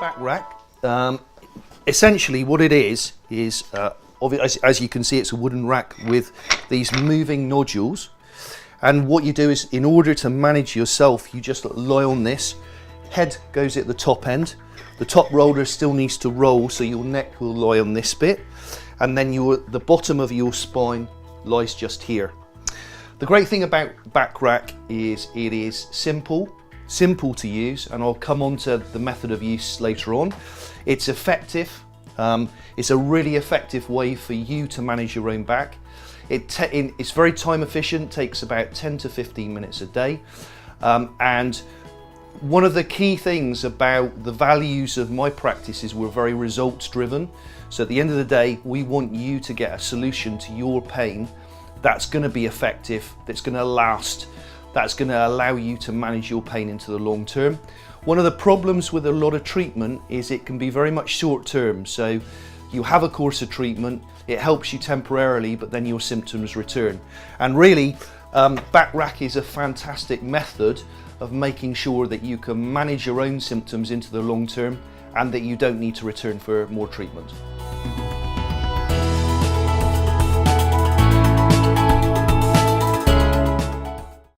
back rack. Essentially what it is as you can see, it's a wooden rack with these moving nodules. And what you do is, in order to manage yourself, you just lie on this. Head goes at the top end. The top roller still needs to roll, so your neck will lie on this bit. And then the bottom of your spine lies just here. The great thing about back rack is it is simple to use, and I'll come on to the method of use later on. It's effective. It's a really effective way for you to manage your own back. It's very time efficient, takes about 10 to 15 minutes a day. And one of the key things about the values of my practice is we're very results driven. So at the end of the day, we want you to get a solution to your pain that's going to be effective, that's going to last, that's going to allow you to manage your pain into the long term. One of the problems with a lot of treatment is it can be very much short term. So you have a course of treatment, it helps you temporarily, but then your symptoms return. And really, back rack is a fantastic method of making sure that you can manage your own symptoms into the long term and that you don't need to return for more treatment.